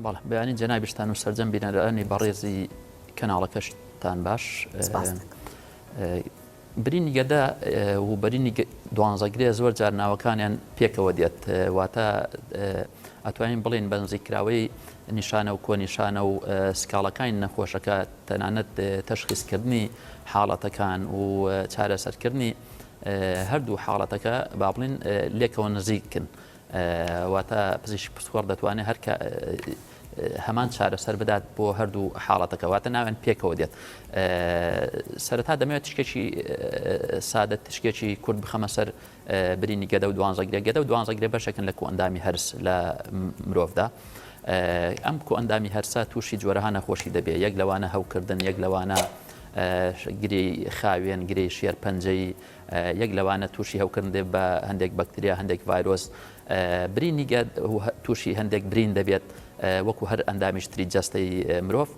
بەڵێ بەیانی جەنابیشتان و سەرجەم بینەرانی بەڕێزی کەناڵەکەشتان باش. برینی گەدا و بەرینی دوانزەگرێ زۆر جار ناوەکانیان پێکەوە دێت، واتە ئەتوانین بڵێن بەنزیکراوەی نیشانە و کۆنیشانە و سکاڵەکانی نەخۆشەکە تەنانەت تەشخیصکردنی حاڵەتەکان و چارەسەرکردنی هەردوو حاڵەتەکە با بڵێن لێکەوە نزیکن، واتە پزیشکی پسکۆڕ دەتوانێت هەر هەمان چارەسەر بدات بۆ هەردوو حاڵەتەکە، واتە ناوێن پێکەوە دێت. سەرەتا دەمەوێت تشکێکی سادە تشکێکی کورد بخەمە سەر برینی گەدە و دوانزەگرێ. گەدە و دوانزەگرێ بەشێکن لە کۆئەندامی هەرس لە مرۆڤدا. ئەم کۆئەندامی هەرسا تووشی جۆرەها نەخۆشی دەبێت، یەک لەوانە هەوکردن، یەک لەوانە گرەی خاوێن، گرەی شێرپەنجەی، یەک لەوانە تووشی هەوکردن دێت بە هەندێک بەکتریا، هەندێک ڤایرۆس. برینی گەد تووشی هەندێک برین دەبێت وەکو هەر ئەندامیشتری جەستەی مرۆڤ.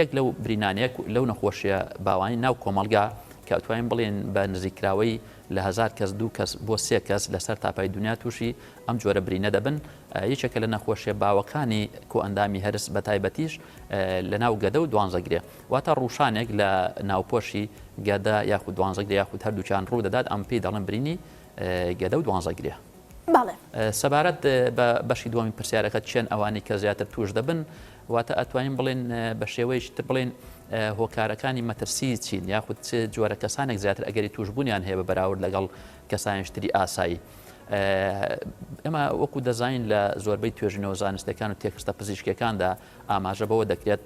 یەک لەو برینانەیەک لەو نەخۆشیە باوانی ناو کۆمەلگا کە ئەتوانین بڵێن بە نزیکراوەی لە 1000 کەس 2 کەس بۆ 3 کەس لەسەر تاپای دنیا تووشی ئەم جۆرە برینە دەبن. یەکێکە لە نەخۆشیە باوەکانی کۆئەندامی هەرس بە تایبەتیش لە ناو گەدە و دوانزەگرێ، واتە ڕوشانێک لە ناوپۆشی گەدە یاخود دوانزەگرێ یاخود هەردووچیان ڕوو دەدات، ئەم پێی دەڵێن برینی گەدە و دوانزەگرێ. سەبارەت بە بەشی دووەمی پرسیارەکە چێن ئەوانی کە زیاتر توش دەبن، واتە ئەتوانین بڵێن بە شێوەیەکی تر بڵێن هۆکارەکانی مەترسی چین، یاخود جۆرە کەسانێک زیاتر ئەگەری توشبوونیان هەیە بە بەراورد لەگەڵ کەسانیشتری ئاسایی. ئێمە وەکو دەزانین لە زۆربەی توێژینەوە زانستیەکان و تێکستە پزیشکیەکاندا ئاماژە بەوە دەکرێت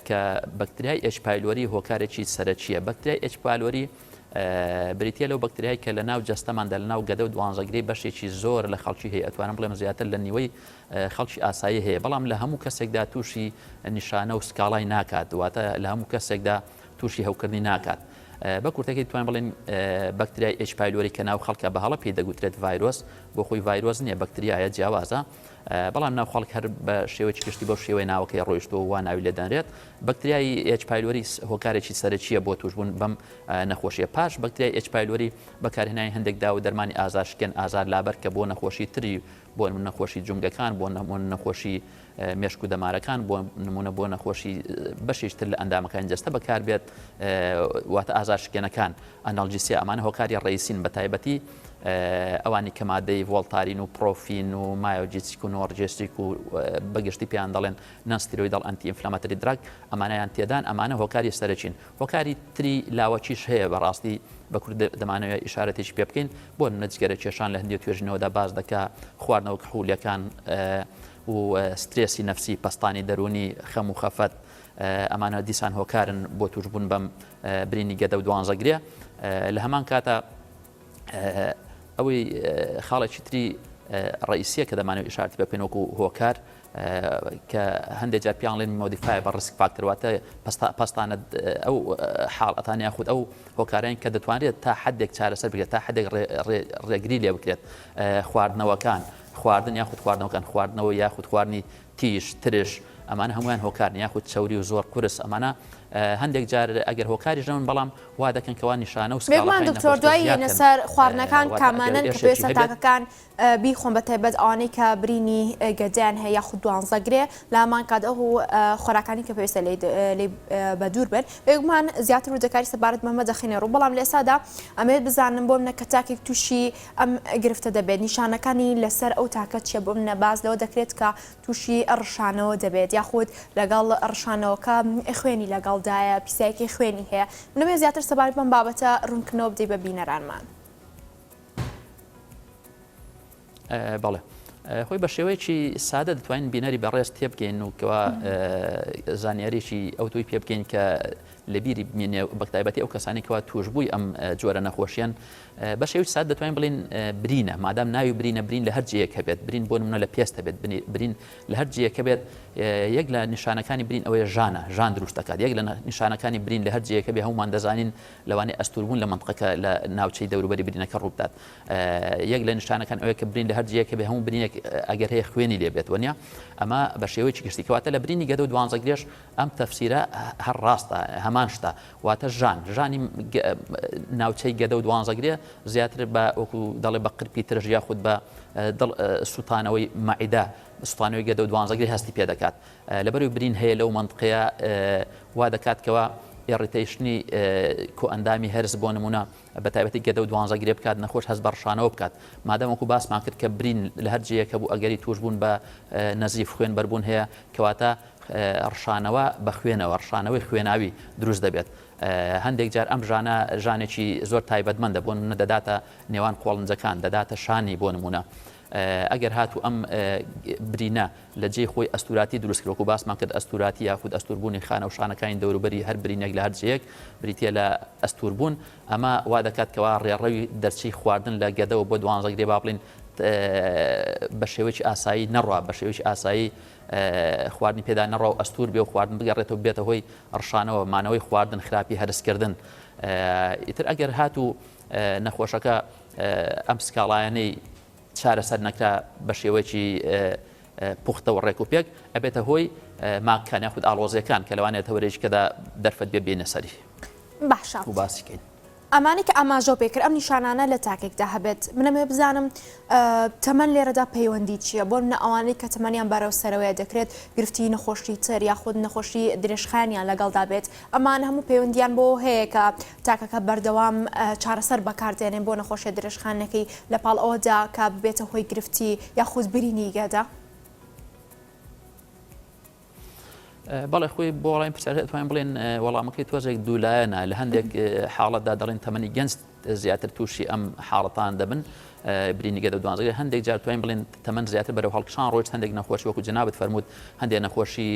کە بەکتریای ئەچ پایلۆری هۆکارێکی سەرەکیە. بەکتریای ئەچ پایلۆری بریتە لەو بەکتریایی کە لە ناو جەستەماندا لە ناو گەدە و دوانزەگرەی بەشێکی زۆر لە خەڵکی هەیە، ئەتوانم بڵێم زیاتر لە نیوەی خەڵکی ئاسایی هەیە، بەڵام لە هەموو کەسێکدا تووشی نیشانە و سکاڵای ناکات، واتە لە هەموو کەسێکدا تووشی هەوکردنی ناکات. بە کورتەکەی توانین بڵێن بەکتریای ئەچ پایلۆری کە ناو خەڵکە بە هەڵە پێی دەگوترێت ڤایرۆس، بۆ خۆی ڤایرۆس نییە، بەکتریایە جیاوازە، بەڵام ناو خەڵک هەر بە شێوەیەکی گشتی بۆ شێوەی ناوەکەی ڕۆیشتەوە و وا ناوی لێدەنرێت. بەکتریای ئەچ پایلۆری هۆکارێکی سەرەکیە بۆ توشبوون بەم نەخۆشیە. پاش بەکتریای ئەچ پایلۆری بەکارهێنانی هەندێک داو دەرمانی ئازارشکێن، ئازار لابەر کە بۆ نەخۆشی تری، بۆ نەخۆشی جونگەکان، بۆ نەخۆشی مێشک و دەمارەکان، بۆ نمونە بۆ نەخۆشی بەشێشتر لە ئەندامەکانی جەستە بەکار بێت، واتە ئازارشکێنەکان، ئەناڵجیسیا، ئەمانە هۆکاری ڕئیسین بە تایبەتی ئەوانی کە مادەی ڤۆڵتارین و پرۆفین و مایۆجیتسیک و نۆڕجێستیک و بەگشتی پێیان دەڵێن نانستیرۆیدەڵ ئەنتی ئینفلاماتۆری دراگ، ئەمانەیان تێدان، ئەمانە هۆکاری سەرەکین. هۆکاری تری لاوەکیش هەیە بەڕاستی بە کورد دەمانەوێت ئیشارەتێکی پێ بکەین، بۆ نەجگەرە کێشان لە هەندێک توێژینەوەدا باز دەکا، خواردنەوە کحولیەکان و سترێسی نەفسی، پەستانی دەرونی، خەم و خەفەت، ئەمانە دیسان هۆکارن بۆ توشبوون بەم برینی گەدە و دوانزەگرێ. لە هەمان کاتە ئەوەی خاڵێکی تری ڕئیسیە کە دەمانێت ئیشارەتی بکەین وەکو هۆکار کە هەندێک جار پیان لێن مۆدیفای بە ڕسک فاکتەر، واتە پەستانە ئەو حاڵەتان یاخود ئەو هۆکارەیان کە دەتوانێت تا حدێک چارەسەر بکرێت، تا حدێک ڕێگری لێ بکرێت. خواردنەوەکان، خواردن یاخود خواردنەوەکان، خواردنەوە یاخود خواردنی تیش، ترش، ئەمانە هەمویان هۆکارن، یاخود چەوری و زۆر قورس، ئەمانە هەندێک جار ئەگەر هۆکاریش نەون بەڵام وا دەکەن کەوا نیشانە و سکاڵەکان دکتۆر دوای هێنە سەر خواردنەکان کامانن کە پێویستە تاکەکان بیخۆن بە تایبەت ئەوانەی کە برینی گەدەیان هەیە یاخود دوانزەگرێ، لە هەمان کات ئەو خۆراکانی کە پێویستە لێ بەدوور بن. بێگومان زیاتر ڕوودەکاری سەبارەت بەمە دەخینێ ڕوو، بەڵام لە ئێستادا ئەمەوێت بزانم بۆ منە کە تاکێک تووشی ئەم گرفتە دەبێت، نیشانەکانی لەسەر ئەو تاکە چیە؟ بۆ منە باز لەوە دەکرێت کە تووشی ڕشانەوە دەبێت، یاخود لەگەڵ ڕشانەوەکە خوێنی لەگەڵدایە، پیسایەکی خوێنی هەیە. منەوێت زیاتر سەبارەت بەم بابەتە ڕوونکردنەوە بدەیت بە بینەرانمان. بەڵێ، خۆی بە شێوەیەکی سادە دەتوانین بینەری بەڕێز تێ بکەین و کەوا زانیاریی ئەوتۆی پێ بکەین کە لە بیری بمێنێ بە تایبەتی ئەو کەسانی کەوا توشبووی ئەم جۆرە نەخۆشیان بە شێوی سادە دەتوانین بڵین برینە، مادام ناوی برینە، برین لە هەر جێیەکە بێت، برین بۆ نمونە لە پێستە بێت، برین لە هەر جێیەکە بێت. یەک لە نیشانەکانی برین ئەوەیە ژانە، ژان دروست دەکات. یەک لە نیشانەکانی برین لە هەر جێیەکە بێ هەمومان دەزانین لەوانەیە ئەستوربوون لە منطقەکە لە ناوچەی دەوروبەری برینەکە ڕوو بدات. یەک لە نیشانەکان ئەوەیە کە برین لە هەر جێیەکە بێ، هەموو برینێک ئەگەر هەیە خوێنی لێ بێت وەنیا. ئەمە بە شێوەیەکی گشتی کەواتە لە برینی گەدە و دوانزەگرێش ئەم تەفسیرە هەر ڕاستە، هەم هەمان شتە واتە ژانی ناوچەی گەدە و دوانزەگرێ زیاتر بە وەکو دەڵێ بە قرپی ترژ یاخود بە سوتانەوەی مەعیدا سوتانەوەی گەدە و دوانزەگری هەستی پێ دەکات لەبەرەوەی برین هەیە لەو منطقەیە وا دەکات کەەوە ئێڕیتەیشنی کۆ ئەندامی هەرز بۆ نمونە بە تایبەتی گەدە و دوانزەگرێ بکات نەخۆش هەست بە ڕشانەوە بکات مادەمەکو باسمان کرد کە برین لە هەر جەیەکە بوو ئەگەری توش بوون بە نەزیف خوێن بەربوون هەیە کەواتە ڕشانەوە بە خوێنەوە ڕشانەوەی خوێناوی دروست دەبێت هەندێک جار ئەم ژانێکی زۆر تایبەتمەندە بۆ نمونە دەداتە نێوان قۆڵنجەکان دەداتە شانی بۆ نمونە ئەگەر هاتو ئەم برینە لە جێی خۆی ئەستوراتی دروستکرۆک و باسمان کرد ئەستوراتی یاخود ئەستوربوونی خانە و شانەکانی دەوروبەری هەر برینێک لە هەر جەیەک بریتە لە ئەستوربوون ئەمە وا دەکات کەوا ڕێڕەوی دەرچی خواردن لە گەدەوە بۆ دوانزەگرێ با بڵین بە شێوەیەکی ئاسایی نەڕوا بە شێوەیەکی ئاسایی خواردنی پێدا نەڕوا و ئەستور بێ و خواردن بگەڕێتەوە بێتە هۆی ڕشانەوە مانەوەی خواردن خراپی هەرسکردن ئیتر ئەگەر هاتو نەخۆشەکە ئەم سکاڵایانەی چارەسەر نەکرا بە شێوەیەکی پوختەوە ڕێک و پێک ئەبێتە هۆی ماکان یاخود ئاڵۆزیەکان کە لەوانێت هەورێکی کەدا دەرفەت بێ بێنە سەری باشە و باسیکەین ئەمانی کە ئاماژە پێکرد ئەم نیشانانە لە تاکێکدا هەبێت منەمێ بزانم تەمەەن لێرەدا پەیوەندی چییە بۆ منە ئەوانەی کە تەمەنیان بەرەو سەرەوەی دەکرێت گرفتی نەخۆشی تر یاخود نەخۆشی درێژخانیان لەگەڵدا بێت ئەمان هەموو پەیوەندیان بۆ هەیە کە تاکەکە بەردەوام چارەسەر بەکاردێنێن بۆ نەخۆشی درێژخانەکەی لە پاڵ ئەوەدا کە بێتە هۆی گرفتی یاخود برینی گەدا بەڵێ خۆی بۆ وەڵامی پرسیار توانین بڵێن وەڵامەکەی تۆزێک دوولایەنە لە هەندێک حاڵەتدا دەڵێن تەمەنی گەنج زیاتر تووشی ئەم حاڵەتان دەبن برینی گەدە و دوانزەگرێ هەندێک جار توانین بڵێن تەمەن زیاتر بەرەو هەڵکشان ڕۆیشت هەندێک نەخۆشی وەکو جەنابەت فەرمووت هەندێک نەخۆشی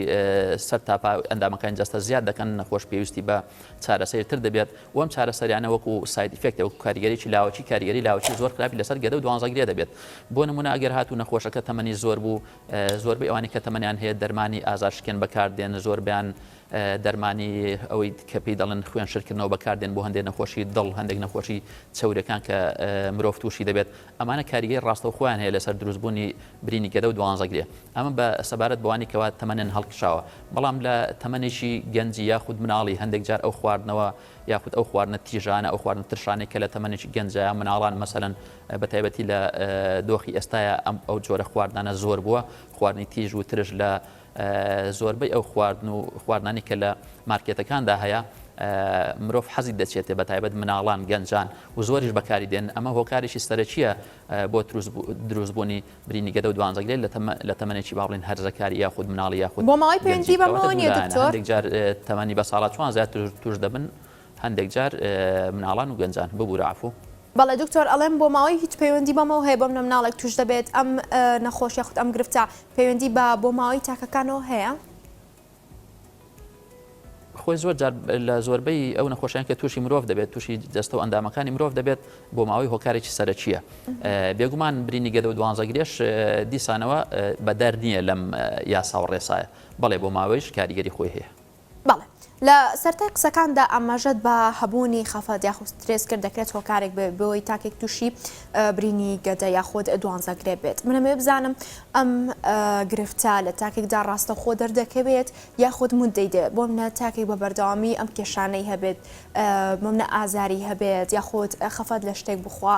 سەر تاپا ئەندامەکان جەستە زیاد دەکەن نەخۆش پێویستی بە چارەسەرتر دەبێت و ئەم چارەسەریانە وەکو ساید ئیفێکتە وەکو کاریگەریی لاوەکی کاریگەری لاوەکی زۆر خراپی لەسەر گەدە و دوانزەگرێ دەبێت بۆ نمونە ئەگەر هاتوو نەخۆشەکە تەمەنی زۆر بوو زۆربەی ئەوانی کە تەمەنیان هەیە دەرمانی ئازارشکێن بەکاردێن زۆربیان دەرمانی ئەوەی کە پێی دەڵێن خوێن شرکردنەوە بەکاردێن بۆ هەندێک نەخۆشی دڵ هەندێک نەخۆشی چەورەکان کە مرۆڤ تووشی دەبێت ئەمانە کاریگەری ڕاستەوخۆیان هەیە لەسەر دروستبوونی برینی گەدە و دوانزەگرێ ئەمە بە سەبارەت بەوانی کەوا تەمەنن هەڵکشاوە بەڵام لە تەمەنێکی گەنجی یاخود مناڵی هەندێک جار ئەو خواردنەوە یاخود ئەو خواردنە تیژانە ئەو خواردن ترشانێک کە لە تەمەنێکی گەنجە مناڵان مەسەلەن بە تایبەتی لە دۆخی ئێستاە ئەو جۆرە خواردانە زۆر بووە خواردنی تیژ و ترش لە زۆربەی ئەو خواردن و خواردنانی کە لە مارکێتەکاندا هەیە مرۆڤ حەزی دەچێتێ بە تایبەت مناڵان گەنجان و زۆریش بەکاری دێن ئەمە هۆکارێکی سەرەکیە بۆ دروستبوونی برینی گەدە و دوانزەگرێ لە تەمەنێکی باڵین هەرزەکاری یاخود مناڵی یاخود بۆ ماوەی پەیوەندی بەمەوە نیە دکتۆر هەندێک جار تەمەنی بە ساڵات چوان زیاتر توش دەبن هەندێک جار مناڵان و گەنجان ببوورە عفو بەڵێ دکتۆر ئەڵێم بۆ ماوەی هیچ پەیوەندی بەمەوە هەیە بۆم مناڵێک توش دەبێت ئەم نەخۆشی یاخود ئەم گرفتە پەیوەندی بۆ ماوەی تاکەکانەوە هەیە خۆی زۆر جار لە زۆربەی ئەو نەخۆشیان کە تووشی مرۆڤ دەبێت تووشی دەستە و ئەندامەکانی مرۆڤ دەبێت بۆ ماوەی هۆکارێکی سەرەکیە بێگومان برینی گەدە و دوانزەگرێش دیسانەوە بەدەر نییە لەم یاسا و ڕێسایە بەڵێ بۆ ماوەیش کاریگەری خۆی هەیە بەڵێ لە سەرتای قسەکاندا ئاماژەت بە هەبوونی خەفەت یاخود سترێس کرد دەکرێت هۆکارێک بۆی تاکێک تووشی برینی گەدە یاخود دوانزەگرێ بێت منەمێ بزانم ئەم گرفتە لە تاکێکدا ڕاستەخۆ دەردەکەوێت یاخود مودەی دێ بۆ منە تاکێک بە بەردەوامی ئەم کێشانەی هەبێت بۆ منە ئازاری هەبێت یاخود خەفەت لە شتێک بخوا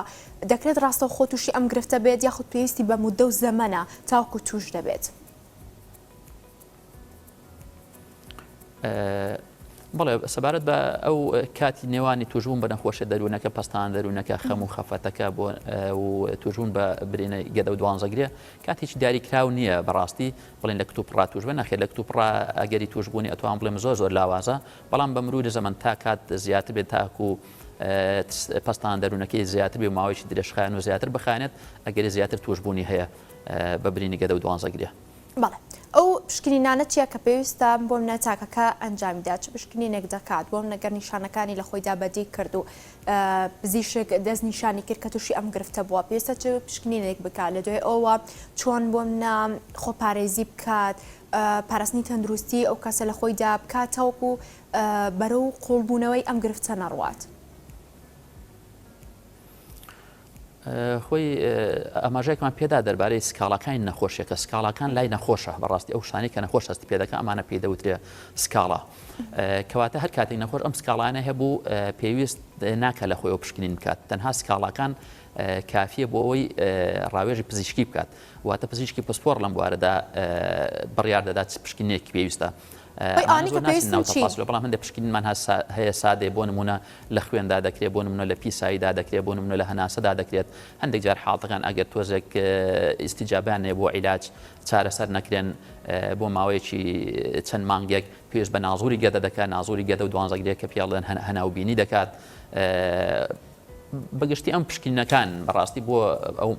دەکرێت ڕاستەخۆ تووشی ئەم گرفتە بێت یاخود پێویستی بە مودە و زەمەنە تاوکو توش دەبێت بەڵێ سەبارەت بە ئەو کاتی نێوانی توژبوون بە نەخۆشە دەروونەکە پستان دەروونەکە خەم و خەفەتەکە بۆ و توژبوون بە برینە گەدە و دوانزەگرێ کاتێکی دیاریکراو نییە بەڕاستی بڵێن لە کتوپڕا توژبە نەخێت لە کتوپڕا ئەگەری توژبوونی ئەتوان بڵێم زۆر لاوازە بەڵام بە مرور زەمن تا کات زیاتر بێت تاکو پستان دەروونەکەی زیاتر بێ ماوەیەکی درێژخایەن و زیاتر بخانێت ئەگەری زیاتر توژبوونی هەیە بە برینی گەدە و دوانزەگرێ بەڵێ ئەو پشکنینانە چیە کە پێویستە بۆ منە تاکەکە ئەنجامیدا چ پشکنینێک دەکات بۆ نەگەر نیشانەکانی لە خۆیدا بەدی کرد و پزیشک دەست نیشانی کرد کە تووشی ئەم گرفتە بووە پێویستە چ پشکنینێک بکات لە دوای ئەوە چۆن بۆ منە خۆپارێزی بکات پاراستنی تەندروستی ئەو کەسە لە خۆیدا بکاتەوەکو بەرەو قوڵبوونەوەی ئەم گرفتە نەڕوات خۆی ئاماژەیەکمان پێدا دەربارەی سکاڵەکانی نەخۆشیەکە سکاڵەکان لای نەخۆشە بەڕاستی ئەو شانەی کە نەخۆش هەستی پێدەکە ئەمانە پێدەوترێ سکاڵە کەواتە هەر کاتێک نەخۆش ئەم سکاڵانە هەبوو پێویست ناکە لە خۆی ئەو پشکنین بکات تەنها سکاڵەکان کافیە بۆ ئەوەی ڕاوێژی پزیشکی بکات واتە پزیشکی پسپۆر لەم بوارەدا بڕیار دەدات پشکنێکی پێویستە بەڵام هەندێک پشکنینمان هەیە سادێ بۆ نمونە لە خوێندا دەکرێت بۆ نمونە لە پیساییدا دەکرێت بۆ نمونە لە هەناسەدا دەکرێت هەندێک جار حاڵتەکان ئەگەر تۆزێک ئیستیجابیانێ بۆ عیلاج چارەسەر نەکرێن بۆ ماوەیەکی چەند مانگێک پێویست بە نازوری گەدە دەکات نازوری گەدە و دوانزەگرێت کە پێڵێن هەناوبینی دەکات بەگشتی ئەم پشکنینەکان بەڕاستی بۆ ئەو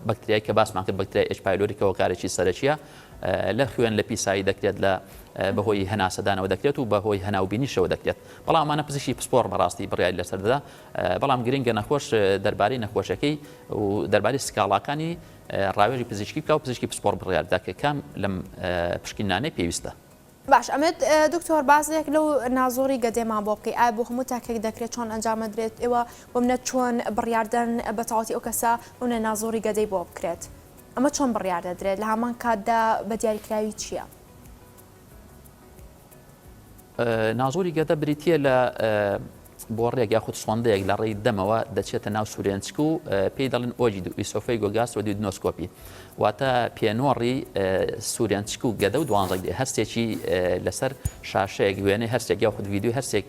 بەکتریایی کە باسمان کرد بەکتریای ئەچ پایلۆریکەوە کارێکی سەرەکیە لە خوێن لە پیسایی دەکرێت لە بەهۆی هەناسەدانەوە دەکرێت و بەهۆی هەناوبینیشەوە دەکرێت بەڵام ئەمانە پزیشکی پسپۆر بەڕاستی بڕیاری لەسەر دەدا بەڵام گرنگە نەخۆش دەربارەی نەخۆشەکەی و دەربارەی سکاڵاکانی ڕاوێژی پزیشکی بکە و پزیشکی پسپۆر بڕیاردەدا کە کام لەم پشکنانەی پێویستە. باش ئەمێت دکتۆر بازێک لەو نازۆری گەدێمان بۆ بکەی ئایا بۆ هەموو تاکێک دەکرێت چۆن ئەنجامەدرێت ئێوە بۆ منە چۆن بڕیاردن بە تەواوەتی ئەو کەسە ئەوە نازۆری گەدەی بۆ بکرێت ئەمە چۆن بڕیار دەدرێت لە هەمان کاتدا بە دیاریکراوی چییە؟ نازۆری گەدە بریتە لە بۆ ڕێک یاخود سۆندەیەک لە ڕێی دەمەوە دەچێتە ناو سوورێنچک و پێی دەڵێن ئۆجی ئیسۆفەی گۆگاس و دیدنۆسکۆپی واتە پێنۆڕی سوورێنچک و گەدە و دوانزەگرێ هەستێکی لەسەر شاشەیەک وێنەی هەرسێک یاخود ڤیدیۆ هەرسێک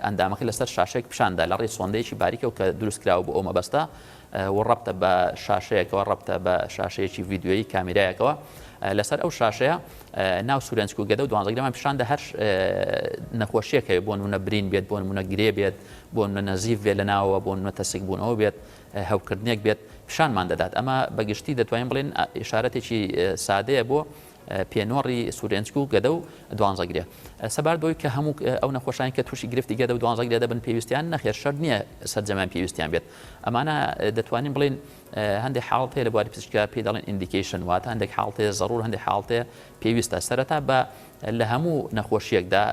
ئەندامەکە لەسەر شاشەیەک پیشاندا لە ڕێی سۆندەیەکی باریکە و کە دروستکراوە بۆ ئەو مەبەستە و ڕەبتە بە شاشەیەکەوە ڕەبتە بە شاشەیەکی ڤیدیۆیی کامیرایەکەوە لەسەر ئەو شاشەیە ناو سوورێنچک و گەدە و دوانزەگرێمان پیشاندا هەر نەخۆشیەکەوێت بۆ نمونە برین بێت بۆ نمونە گرێ بێت بۆ نمونە نەزیف بێت لەناوەوە بۆ نمونە تەسێک بوونەوە بێت هەوکردنێک بێت پیشانمان دەدات ئەمە بەگشتی دەتوانین بڵێن ئیشارەتێکی سادەیە بۆ پێنۆڕی سوورێنچک و گەدە و دوانزەگرێ سەبار بۆی کە هەموو ئەو نەخۆشانی کە تووشی گرفتی گەدە و دوانزەگرێ دەبن پێویستیان نەخێر شەر نییە سەرجەمان پێویستیان بێت ئەمانە دەتوانین بڵێن هەندێک حاڵتەیە لە بواری پزیشکا پێی دەڵێن ئیندیکیشن واتە هەندێک حاڵتەیە زەڕور هەندێک حاڵتەیە پێویستە سەرەتا بە لە هەموو نەخۆشیەکدا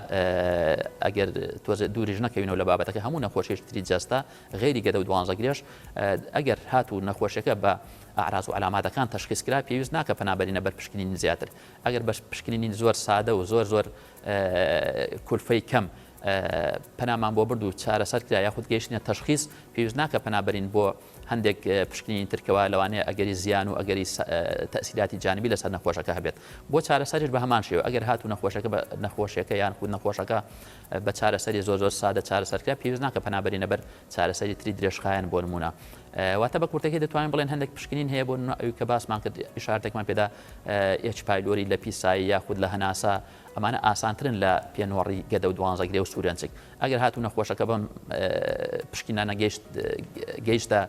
ئەگەر تۆزە دووریژ نەکەوینەوە لە بابەتەکە هەموو نەخۆشیێکی تری جەستە غێری گەدە و دوانزەگرێش ئەگەر هاتوو نەخۆشیەکە بە ئاراز و علاماتەکان تەشخیصکرا پێویست ناکە پەنابەرینە بەر پشکنینی زیاتر ئەگەر بە پشکنینی زۆر سادە و زۆر کولفەی کەم پەنامان بۆ برد و چارەسەرکرا یاخود گەیشتنە تەشخیص پێویست ناکە پەنابەرین بۆ هەندێک پشکنینی ترکەوە لەوانەیە ئەگەری زیان و ئەگەری تەسیلاتی جانبی لەسەر نەخۆشەکە هەبێت بۆ چارەسەریش بە هەمان شێوە ئەگەر هاتوو نەخۆشەکە بە نەخۆشیەکە یان خود نەخۆشەکە بە چارەسەری زۆر سادە چارەسەرکرا پێویست ناکە پەنابەرینە بەر چارەسەری تری درێژخایەن بۆ نمونە واتە بە کورتەکەی دەتوانین بڵێن هەندێک پشکنین هەیە بۆ ئەوی کە باسمان کرد ئیشارەتێکمان پێدا ئێچ پایلۆری لە پیسایی یاخود لە هەناسا ئەمانە ئاسانترن لە پێنۆڕی گەدە و دوانزەگرێ و سوورێنچک ئەگەر هاتوو نەخۆشەکە بەم پشکینانە گەیشتە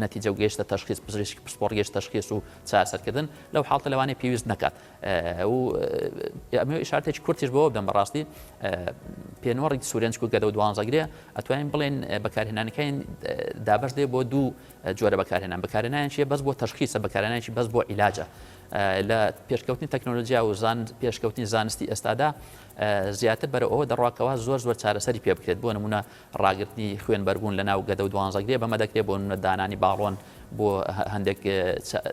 نەتیجە و گەیشتە تەشخیص پزیشکی پسپۆر گەیشتە تەشخیص و چارەسەرکردن لەو حاڵتە لەوانەیە پێویست نەکات و ئەمە ئیشارەتێکی کورتیش بەوە بدەم بەڕاستی پێنۆڕی سوورێنچک و گەدە و دوانزەگرێ ئەتوانین بڵێن بەکارهێنانەکەی دابەش دێ بۆ دوو جۆرە بەکارهێنان بەکارهێنانیان بەس بۆ تەشخیصە بەکارهێنانیی بەس بۆ عیلاجە لە پێشکەوتنی تەکنۆلۆژیا و پێشکەوتنی زانستی ئێستادا زیاتر بەرەوە دەڕواکەوە زۆر چارەسەری پێ بکرێت بۆ نمونە ڕاگررتنی خوێن بەربوون لە ناو گەدە و دوانزەگرێ بەمە دەکرێت بۆ نمونە دانانی باڵۆن بۆ هەندێک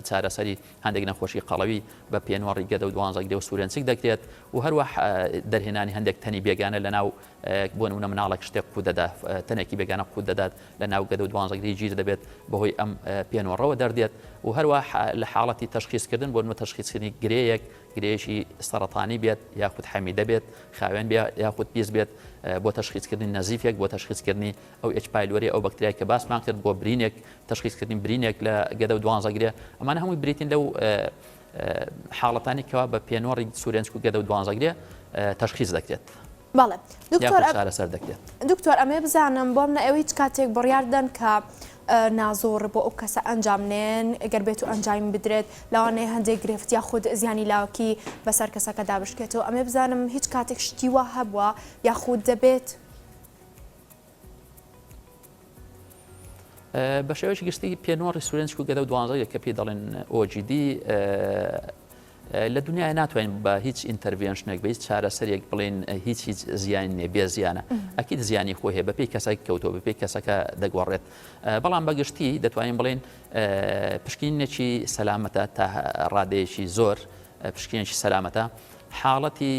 چارەسەری هەندێک نەخۆشی قەڵەوی بە پێنۆڕی گەدە و دوانزەگرێ و سوورێنچک دەکرێت و هەروە دەرهێنانی هەندێک تەنی بێگانە لە ناو بۆ نمونە مناڵێک شتێک قوت دەدا تەنێکی بێگانە قوت دەدات لە ناو گەدە و دوانزەگری گیر دەبێت بەهۆی ئەم پێنۆڕەوە دەردێت و هەروە لە حاڵەتی تەشخیصکردن بۆ نمونە تەشخیصکردنی گرەیەک گرێشی سەرەتانی بێت یاخود حەمیدە بێت خاوێن بێت یاخود پیس بێت بۆ تەشخیصکردنی نەزیفێک بۆ تەشخیصکردنی ئەو ئەچ پایلۆری ئەو بەکتریای کە باسمان کرد بۆ برینێک تەشخیصکردنی برینێک لە گەدە و دوانزەگرێ ئەمانە هەمووی بریتین لەو حاڵەتانی کەوا بە پێنۆڕی سوورێنچک و گەدە و دوانزەگرێ تەشخیص دەکرێت. بەڵێ دەکرێت دکتۆر ئەمێ بزانم بۆ منە ئەوەی کاتێک بڕیاردەن کە نازۆر بۆ ئەو کەسە ئەنجامنێن ئەگەر بێت و ئەنجام بدرێت لەوانەیە هەندێک گرفت یا خود زیانی لاوکی بەسەر کەسەکە دابشکێتەوە ئەمێ بزانم هیچ کاتێک شتیوە هەبووە یاخود دەبێت بە شێوەیەکی گشتی پێنۆڕی سوورێنچک و گەدە و دوانزەگرێ کە پێی دەڵێن OGD لە دنیای ناتوانین بە هیچ ئینتەرڤێنشنێک بە هیچ چارەسەرێک بڵێن هیچ زیان نیە بێ زیانە ئەکید زیانی خۆ هەیە بەپێی کەسێک کەوتۆ بەپێی کەسەکە دەگۆڕێت بەڵام بەگشتی دەتوانین بڵێن پشکینێکی سەلامەتە تا ڕادەیەکی زۆر پشکینێکی سەلامەتە حاڵەتی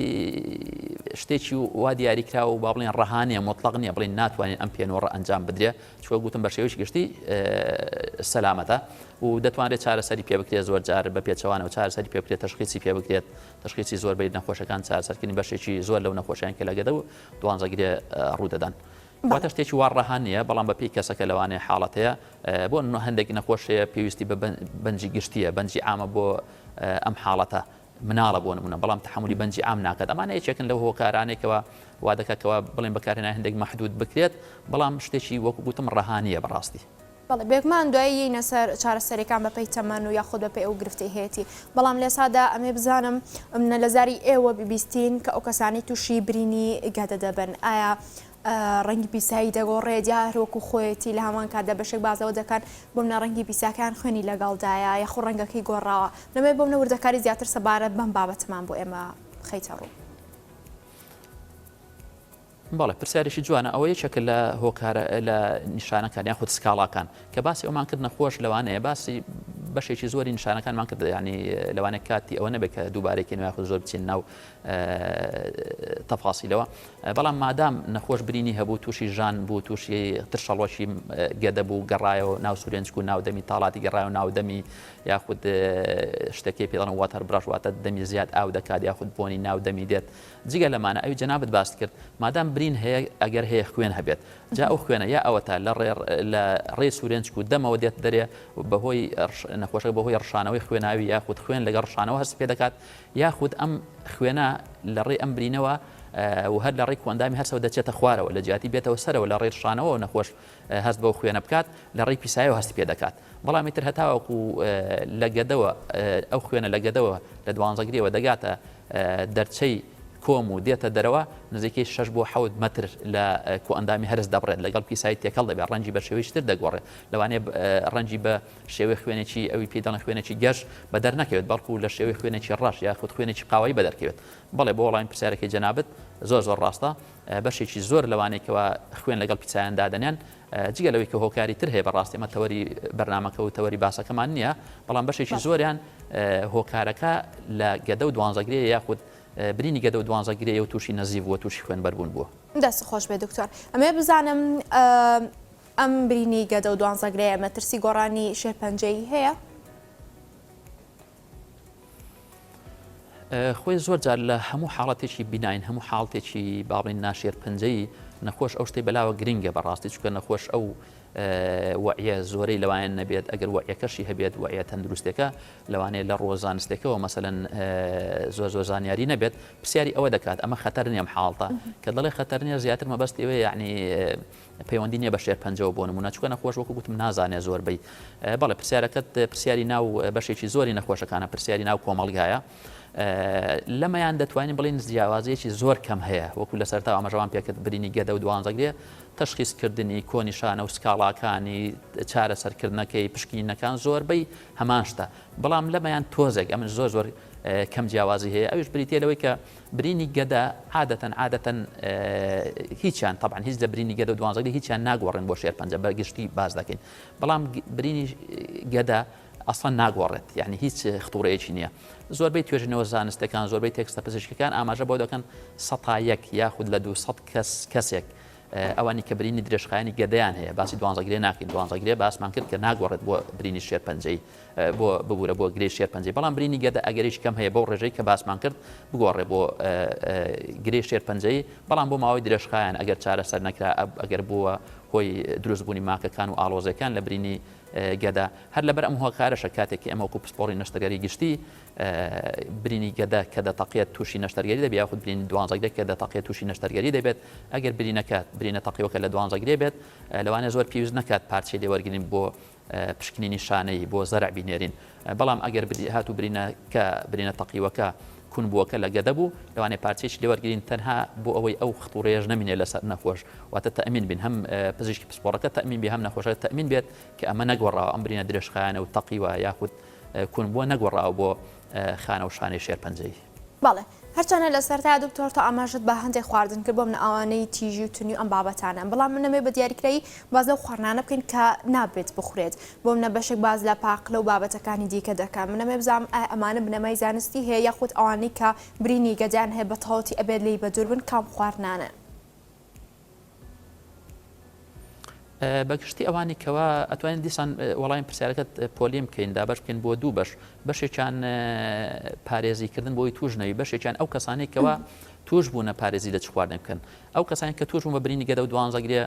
شتێکی وا دیاریکرا و با بڵێن ڕەهانیە مطلق نییە بڵێن ناتوانین ئەم پێنوەڕە ئەنجام بدرێ چوە گوتم بە شێوەیەکی گشتی سەلامەتە و دەتوانێت چارەسەری پێ بکرێت زۆر جار بە پێچەوانە و چارەسەری پێ بکرێت تەشخیصی پێ بکرێت تەشخیصی زۆر بەی نەخۆشەکان چارەسەرکردنی بەشێکی زۆر لەو نەخۆشیان کە لەگەدە و دوانزەگرێ ڕوودەدەن. واتە شتێکی وا ڕەهان نییە بەڵام بەپێی کەسەکە لەوانەیە حاڵەتەیە بۆ هەندێک نەخۆشەیە پێویستی بە بەنجی گشتیە بەنجی عامە بۆ ئەم حاڵەتە مناڵە بۆ نمونە بەڵام تحملی بەنجی عام ناکات ئەمانە یەکێکن لەو هۆکارانێکەوە وا دەکاتەوە بڵێن بەکارهێنانی هەندێک مەحدود بکرێت بەڵام شتێکی وەکو گوتم ڕەهانیە بەڕاستی. بەڵێ بێگمان دوایی نەسەر چارەسەرەکان بەپەی تەمەن و یاخود بەپێی ئەو گرفتی هەیەی بەڵام لێسادا ئەمێ بزانم منە لە زاری ئێوە بیبیستین کە ئەو کەسانی تووشی برینی گەدە دەبن ئایا ڕەنگی پیسایی دەگۆڕێت یا هەروەکو خۆیەتی لە هەمان کاتدا بەشێک بازەوە دەکەن بۆ منە ڕەنگی پیساکان خوێنی لەگەڵدایە یاخۆ ڕەنگەکەی گۆڕاوە لەمێ بۆ منە وردەکاری زیاتر سەبارەت بەم بابەتمان بۆ ئێمە خەیتە ڕوو. بەڵێ پرسیارێکی جوانە ئەوە یەکێکە لە هۆکارە لە نیشانەکان یان خودت سکاڵاکان کە باسی ئەومان کرد نەخۆش لەوانەیە باسی بەشێکی زۆری نیشانەکانمان کرد ینی لەوانەیە کاتی ئەوە نەبێت کە دووبارێکی نوێ زۆر بچین ناو تەفاسیلەوە بەڵام مادام نەخۆش برینی هەبوو تووشی ژان بوو تووشی ترشەڵۆشی گەدە بوو گەڕایەوە ناو سوورێنچ و ناودەمی تاڵاتی گەڕایەوە ناودەمی یاخود شتێکی پێڵەن واتەر براشواتە دەمی زیاد ئاو دەکات یاخود بۆنی ناودەمی دێت جگە لەمانە ئەوی جەنابەت باس کرد مادام برین هەیە ئەگەر هەیە خوێن هەبێت جا ئەو خوێنە یا ئەوە تا لە ڕێ سوورێنچ و دەمەوە دێت دەرێ بەهۆی نەخۆشە بەهۆی ڕشانەوەی خوێناوی یاخود خوێن لەگەڵ ڕشانەوە هەست پێ دەکات یاخود ئەم خوێنە لە ڕێ ئەم برینەوە و هەر لە ڕێی کۆندامی هەرسەوە دەچێتە خوارەوە لە جیاتی بێتەوە سەرەوە لە ڕێ ڕشانەوە نەخۆش هەست بەو خوێنە بکات لە ڕێی پیسایەوە هەست پێ دەکات بەڵامی تر هەتاوەکو لە گەدەوە ئەو خوێنە لە گەدەوە لە دوانزەگرێەوە دەگاتە دەرچەی کۆم و دێتە دەرەوە نزیکەی 6 بۆ 7 متر لە کۆئەندامی هەرس دەبڕێت لەگەڵ پیسایی تێکەڵ دەبێت ڕەنجی بە شێوەی تر دەگۆڕێت لەوانەیە ڕەنجی بە شێوەی خوێنێکی ئەوی پێداڵن خوێنێکی گەشت بە دەرنەکەوێت بەڵکو لە شێوەی خوێنێکی ڕەش یاخود خوێنێکی قاوایی بەدەرکەوێت بەڵێ بۆ وەڵامی پرسیارەکەی جەنابەت زۆر ڕاستە بەشێکی زۆر لەوانێکەوە خوێن لەگەڵ پیسایان دادەنیان جگە لەوەی کە هۆکاری تر هەیە بەڕاستی ئەمە تەوەری بەرنامەکە و تەوەری باسەکەمان نییە بەڵام بەشێکی زۆریان هۆکارەکە لە گەدە و دوانزەگرێ یاخود برینی گەدە و دوانزەگرێ و تووشی نەزیڤ و تووشی خوێنبەربوون بووە. دەست خۆش بێ دکتۆر ئەمێ بزانم ئەم برینی گەدە و دوانزەگرێ مەترسی گۆڕانی شێرپەنجەی هەیە؟ خۆی زۆر جار لە هەموو حاڵەتێکی بیناین هەموو حاڵتێکی باڵین ناشێرپەنجەی نەخۆش ئەو شتەی بەلاوە گرنگە بەڕاستی چونکە نەخۆش ئەو وعیە زۆرەی لەوانە نەبێت ئەگەر وعیەکەشی هەبێت وعیە تەندروستێکە لەوانەیە لە ڕۆزانستێکەوە مەسەلەن زۆر زانیاری نەبێت پرسیاری ئەوە دەکات ئەمە خەتەر نیە ئەم حاڵتە کە دەڵێ خەتەر نیە زیاتر مەبەست ئێوە یعنی پەیوەندی نیە بە شێرپەنجەوە بۆ نمونە چونکە نەخۆش وەکو گوتم نازانێ زۆربەی بەڵێ پرسیارەکەت پرسیاری ناو بەشێکی زۆری نەخۆشەکانە پرسیاری ناو کۆمەڵگایە لەمەیان دەتوانین بڵین جیاوازیەکی زۆر کەم هەیە وەکو لە سەرتا ئەمەژەوان پێکرد برینی گەدە و دوانزەگرێ تەشخیصکردنی کۆنیشانە و سکاڵاکانی چارەسەرکردنەکەی پشکینەکان زۆربەی هەمان شتە بەڵام لەمەیان تۆزێک ئەمن زۆر کەم جیاوازی هەیە ئەوش بریتێ لەوەی کە برینی گەدە عادەتەن هیچیان طبعا هیچ لە برینی گەدە و دوانزەگرێ هیچیان ناگۆڕن بۆ شێرپەنجە بەگشتی باز دەکەین بەڵام برینی گەدە ئەسڵەن ناگۆڕێت یعنی هیچ خطورەیەکی نییە زۆربەی توێژنەوە زانستەکان زۆربەی تێکستە پزیشکەکان ئاماژە بۆ دەکەن 100 یاخود لە 200 کەسێک ئەوانی کە برینی درێژخایانی گەدەیان هەیە باسی دوانزەگرێ ناکەین دوانزەگرێ باسمان کرد کە ناگۆڕێت بۆ برینی شێرپەنجەی بۆ ببوورە بۆ گرێ شێرپەنجەی بەڵام برینی گەدە ئەگەریش کەم هەیە بۆ ڕێژەی کە باسمان کرد بگۆڕێ بۆ گرێ شێرپەنجەی بەڵام بۆ ماوەی درێژخایان ئەگەر چارەسەر نەکرا ئەگەر بووە هۆی دروستبوونی ماکەکان و ئاڵۆزەکان لە برینی گەدا هەر لەبەر ئەم هۆکارەشە کاتێکی ئەمە وەکو پسپۆڕی نەشتەرگەری گشتی برینی گەدە کە دەتەقێت تووشی نەشتەرگەری دەبێت یاخود برینی دوانزەگرێ کە دەتەقێت تووشی نەشتەرگەری دەبێت ئەگەر برینە تەقیوەکە لە دوانزەگرێ بێت لەوانێ زۆر پێویست نەکات پارچەی لێوەرگرین بۆ پشکنی نیشانەی بۆ زەرع بینێرین بەڵام ئەگەر هاتوو برینە تەقیوەکە کون بووەکە لە گەدە بوو لەوانەیە پارچێکی لێوەرگرین تەنها بۆ ئەوەی ئەو خطورەیەش نەمینێ لەسەر نەخۆش واتە تەئمین بین هەم پزیشکی پسپۆڕەکە تەئمین بێ هەم نەخۆشە تەئمین بێت کە ئەمە نەگۆڕاوە ئەم برینە درێژخایانە و تەقیوە یاخود کون بووە نەگۆڕاوە بۆ خانە و شانەی شێرپەنجەی. بەڵێ هەرچەنە لە سەرتا دکتۆر تا ئاماژت بە هەندێک خواردن کرد بۆ منە ئەوانەی تیژی و تونی و ئەم بابەتانە بەڵام منەمێ بە دیاریکرایی باز لەو خواردانە بکەین کە نابێت بخورێت بۆ منە بەشێک باز لە پاقلە و بابەتەکانی دیکە دەکەم منەمێ بزانم ئەمانە بنەمای زانستی هەیە یاخود ئەوانەی کە برینی گەجان هەیە بە تەواوەتی ئەبێت لی بە دوور بن کام خواردنانە. بەگشتی ئەوانی کەوا ئەتوانین دیسان وەڵامی پرسیارەکەت پۆلیم بکەین دابش بکەین بۆ دوو بەشێکیان پارێزیکردن بۆی توژنەوی بەشێکیان ئەو کەسانەی کەوا توش بوونە پارێزی لە چ خواردن بکەن ئەو کەسانی کە توش بوون بە برینی گەدە و دوانزەگرێ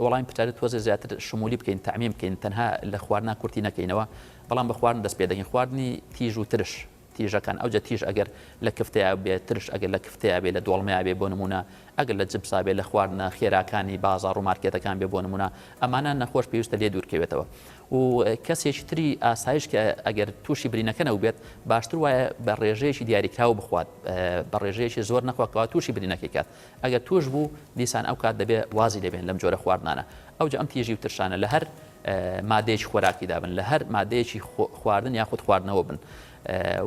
وەڵامی پرسیارەت تۆزە زیاتر شمولی بکەین تەعمیم بکەین تەنها لە خواردنا کورتی نەکەینەوە بەڵام بە خواردن دەست پێ دەکەین خواردنی تیژ و ترش تیژەکان ئەوجە تیژ ئەگەر لە کفتەیە بێت ترش ئەگەر لە کفتەیە بێ لە دۆڵمەیە بێ بۆ نمونە ئەگەر لە جبسا بێ لە خواردنە خێراکانی بازاڕ و مارکێتەکان بێ بۆ نمونە ئەمانە نەخۆش پێویستە لێ دوورکەوێتەوە و کەسێکی تری ئاسایش کە ئەگەر تووشی برینەکەنەوە بێت باشتر وایە بە ڕێژەیەکی دیاریکراوە بخوات بە ڕێژەیەکی زۆر نەخواکەوە تووشی برینەکەی کات ئەگەر توش بوو دیسان ئەو کات دەبێ وازی لێبێن لەم جۆرە خواردنانە ئەوجە ئەم تیژی و ترشانە لە هەر مادەیەکی خۆراکی دابن لە هەر مادەیەکی خواردن یاخود خواردنەوە بن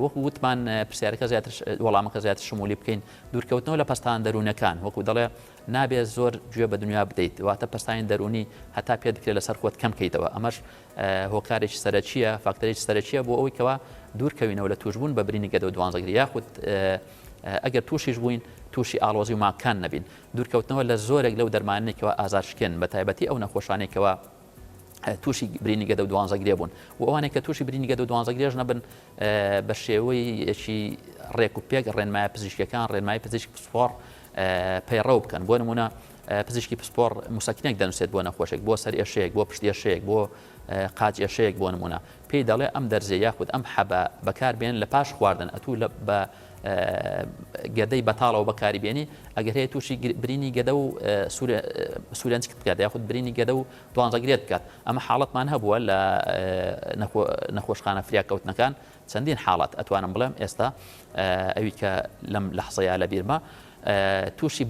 وەکو وتمان پرسیارەکە زیاتر وەڵامەکە زیاتر شمولی بکەین دوورکەوتنەوە لە پەستان دەروونەکان وەکو دەڵێ نابێت زۆر گوێ بە دنیا بدەیت واتە پەستانی دەرونی هەتا پێ دەکرێت لەسەر خۆت کەم بکەیتەوە ئەمەش هۆکارێکی سەرەکیە فاکتەرێکی سەرەکیە بۆ ئەوەی کەوا دوورکەوینەوە لە توشبوون بە برینی گەدە و دوانزەگری یاخود ئەگەر تووشیش بووین تووشی ئاڵۆزی و ماکان نەبین دوورکەوتنەوە لە زۆرێک لەو دەرمانێکەوە ئازارشکێن بە تایبەتی ئەو نەخۆشانێکەوە تووشی برینی گەدە و دوانزەگرێ بوون و ئەوانێک کە تووشی برینی گەدە و دوانزەگرێژ نەبن بە شێوەی یەکی ڕێک و پێک ڕێنمایە پزیشکەکان ڕێنمای پزیشک پسپۆڕ پەیڕەو بکەن بۆ نمونە پزیشکی پسپۆڕ موسەکینێک دەنووسێت بۆ نەخۆشێک بۆ سەر ئێشەیەک بۆ پشت ئێشەیەک بۆ قاچ ئێشەیەک بۆ نمونە پێی دەڵێ ئەم دەرزێ یاخود ئەم حەبە بەکاربێن لە پاش خواردن ئەتوو بە گەدەی بەتاڵەوە بەکاری بێنی ئەگەر هەیە تووشی برینی گەدە و سوورەنجکت بکات یاخود برینی گەدە و دوانزەگرێت بکات ئەمە حاڵەتمان هەبووە لە نەخۆشخانە فریاکەوتنەکان چەندین حاڵەت ئەتوانم بڵێم ئێستا ئەوی کە لەم لەحزەیە لە بیرمە تووشی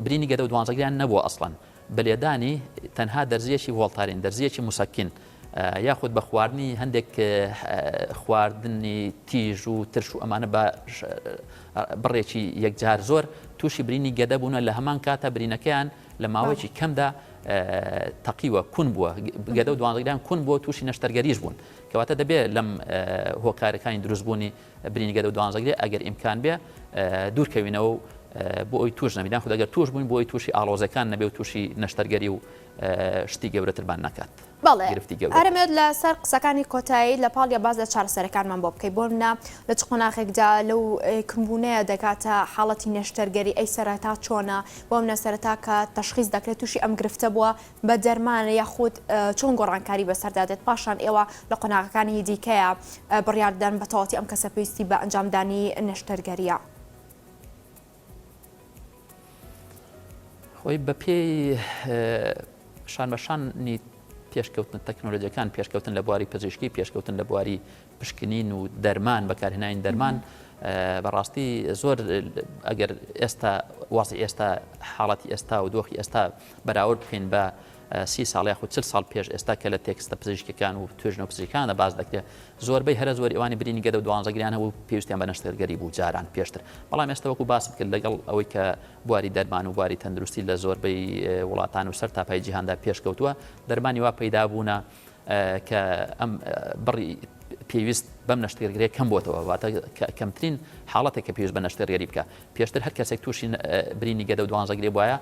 برینی گەدە و دوانزەگریان نەبووە ئەسڵەن بەلێدانی تەنها دەرزیەکی ڤۆڵتارین دەرزیەکی موسەکین یاخود بە خواردنی هەندێک خواردنی تیژ و ترش و ئەمانە بە بڕێکی یەکجار زۆر تووشی برینی گەدە بوونە لە هەمان کاتە برینەکەیان لە ماوەیەکی کەمدا تەقیوە کون بووە گەدە و دوانزەگریان کون بووە تووشی نەشتەرگەریش بوون کەواتە دەبێت لەم هۆکارەکانی دروستبوونی برینی گەدە و دوانزەگرێ ئەگەر ئیمکان بێ دوورکەوینەوە بۆ ئەوی توش نەبیدان خود ئەگەر توش بووین بۆ ئەوی تووشی ئاڵۆزەکان نەبێ و تووشی نەشتەرگەری و شتی گەورەترمان نەکات. بەڵێ هەرمێت لە سەر قسەکانی کۆتایی لە پاڵیا باز لە چارەسەرەکانمان بۆ بکەی بۆ منە لە چ قۆناغێکدا لەو کمبوونەیە دەکاتە حاڵەتی نەشتەرگەری ئەی سەرەتا چۆنە بۆ منە سەرەتا کە تەشخیص دەکرێت تووشی ئەم گرفتە بووە بە دەرمانە یاخود چۆن گۆڕانکاری بەسەردادێت پاشان ئێوە لە قۆناغەکانی دیکەیە بڕیاردەن بە تەواوەتی ئەم کەسە پێویستی بە ئەنجامدانی نەشتەرگەریە. خۆی بە پێی شانبەشانی پێشکەوتن تەکنۆلۆژیەکان پێشکەوتن لە بواری پزیشکی پێشکەوتن لە بواری پشکنین و دەرمان بەکارهێنانی دەرمان بەڕاستی زۆر ئەگەر ئێستا واسی ئێستا حاڵەتی ئێستا و دۆخی ئێستا بەراورد بکەین بە 30 ساڵ یاخود 40 ساڵ پێش ئێستا کە لە تێکستە پزیشکەکان و توێژنەوە پزیشکانە باز دەکرێت زۆربەی هەرە زۆر ئەوانی برینی گەدە و دوانزەگریان هەبوو پێویستیان بە نەشتەرگەری بوو جاران پێشتر بەڵام ئێستا وەکو باس کرد لەگەڵ ئەوەی کە بواری دەرمان و بواری تەندروستی لە زۆربەی وڵاتان و سەر تاپای جیهاندا پێشکەوتووە دەرمانی وا پەیدا بوونە کە ئەم بڕی پێویست بەم نەشتەرگەریە کەم بۆتەوە واتە کەمترین حاڵەتێک کە پێویست بە نەشتەرگەری بکە پێشتر هەر کەسێک تووشی برینی گەدە و دوانزەگرێ بواە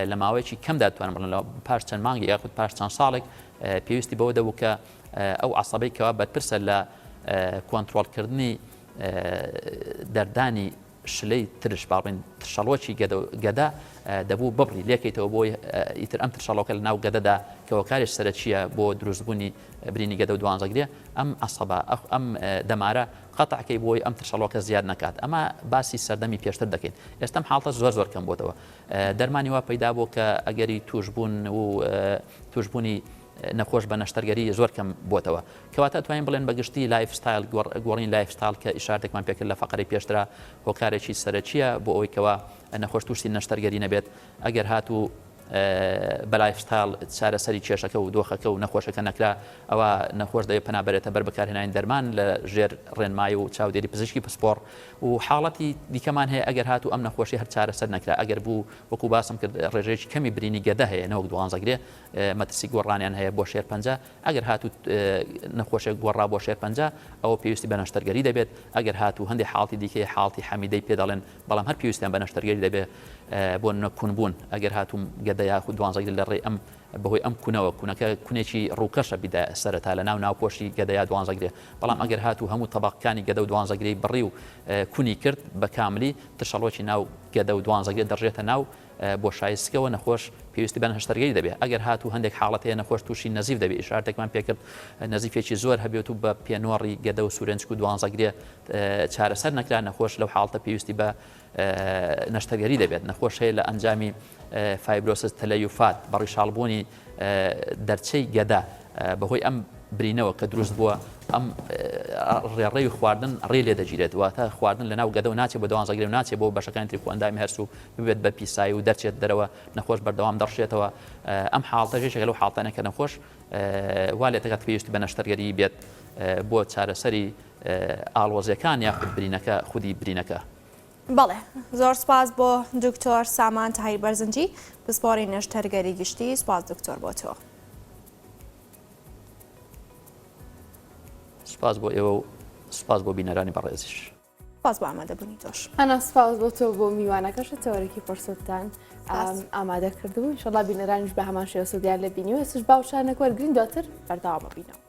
لە ماوەیەکی کەمدا توانم بڵێن لە پاش چەند مانگی یاخود پاش چەند ساڵێک پێویستی بەوە دەبوو کە ئەو عەسەبەی کەوا بەرپرسە لە کۆنتڕۆڵکردنی دەردانی شلەی ترش باڵێن ترشەڵۆکی گەدا دەبوو ببڕی لێکەیتەوە بۆی ئیتر ئەم ترشەڵۆکە لە ناو گەدەدا کە هۆکارێک سەرەکیە بۆ دروستبوونی برینی گەدە و دوانزەگرێ ئەم عەسەبە ئەم دەمارە قەتعکەی بۆی ئەم ترشەڵۆکە زیاد نەکات ئەمە باسی سەردەمی پێشتر دەکەین ئێستام حاڵتە زۆر کەم بۆتەوە دەرمانی وا پەیدا بۆ کە ئەگەری توشبوون و توشبوونی نەخۆش بە نەشتەرگەری زۆر کەم بۆتەوە کەواتە توانین بڵێن بەگشتی لایف ستایل گۆڕین لایف ستایل کە ئیشارەتێکمان پێکرد لە فەقەری پێشترا هۆکارێکی سەرەکیە بۆ ئەوەی کەوا نەخۆش تووشی نەشتەرگەری نەبێت ئەگەر هاتوو بەلایفستایل چارەسەری کێشەکە و دۆخەکە و نەخۆشەکە نەکرا ئەوە نەخۆش دەوێت پەنابەرێتە بەر بەکارهێنانی دەرمان لە ژێر ڕێنمایی و چاودێری پزیشکی پسپۆڕ و حاڵەتی دیکەمان هەیە ئەگەر هاتو ئەم نەخۆشی هەر چارەسەر نەکرا ئەگەر بوو وەکو باسم کرد ڕێژەیەکی کەمی برینی گەدە هەیە نەوەک دوانزەگرێ مەترسی گۆڕانیان هەیە بۆ شێرپەنجە ئەگەر هاتو نەخۆشێک گۆڕا بۆ شێرپەنجە ئەوە پێویستی بە نەشتەرگەری دەبێت ئەگەر هاتو هەندێک حاڵتی دیکەی حاڵتی حەمیدەی پێ دەڵێن بەڵام هەر پێویستیان بە نەشتەرگەری دەبێت بۆ نەکوونبوون ئەگەر هاتووم گەدە یاخود دوانزەگرێت لە ڕێ ئەم بەهۆی ئەم کوونەوە کوونەکە کونێکی ڕووکەشە بیدا سەرەتا لە ناوپۆشی گەدەیا دوانزەگرێ بەڵام ئەگەر هاتوو هەموو تەباقەکانی گەدە و دوانزەگرەی بڕی و کونی کرد بە کاملی تشەڵۆکی ناو گەدە و دوانزەگرێت دەڕژێتە ناو بۆ شایستکەوە نەخۆش پێویستی بە هەشتەرگەری دەبێت ئەگەر هاتوو هەندێک حاڵەت هەیە نەخۆش تووشی نەزیف دەبێت ئیشارەتێکمان پێکرد نەزیفێکی زۆر هەبێت و بە پێنۆڕی گەدە و سوورێنچک و دوانزەگرێ چارەسەر نەکرا نەخۆش لەو حاڵتە پێویستی بە نەشتەرگەری دەبێت نەخۆش هەیە لە ئەنجامی فایبرۆسس تەلەیوفات بەڕیشاڵبوونی دەرچەی گەدا بەهۆی ئەم برینەوە کە دروست بووە ئەم ڕێڕێی خواردن ڕێ لێ دەگیرێت واتە خواردن لە ناو گەدە و ناچێت بە دوانزەگرێ و ناچێت بۆ بەشەکانی تری خۆئەندامی هەرسو ببێت بە پیسایی و دەرچێت دەرەوە نەخۆش بەردەوام دەڕشێتەوە ئەم حاڵتەژێکە لەو حاڵتانەکە نەخۆش وا لێتەکەت پێویستی بە نەشتەرگەری بێت بۆ چارەسەری ئاڵۆزیەکان یاخود برینەکە خودی برینەکە. بەڵێ زۆر سپاس بۆ دکتۆر سامان تاهیر بەرزنجی پسپۆڕی نەشتەرگەری گشتی سپاس دکتۆر بۆ تۆ. سپاس بۆ ئێوە و سپاس بۆ بینەرانی بەڕێزیش. سپاس بۆ ئامادەبوونی تۆش. ئەنا سپاس بۆ تۆ بۆ میوانەکەشە تەوەرەکی پرسەتان ئامادە کردبوو. ئینشەڵڵا بینەرانیش بە هەمان شێوە سودیان لە بینی و ئێستش باوشانێک وەرگرین دواتر بەردەوام ببینەوە.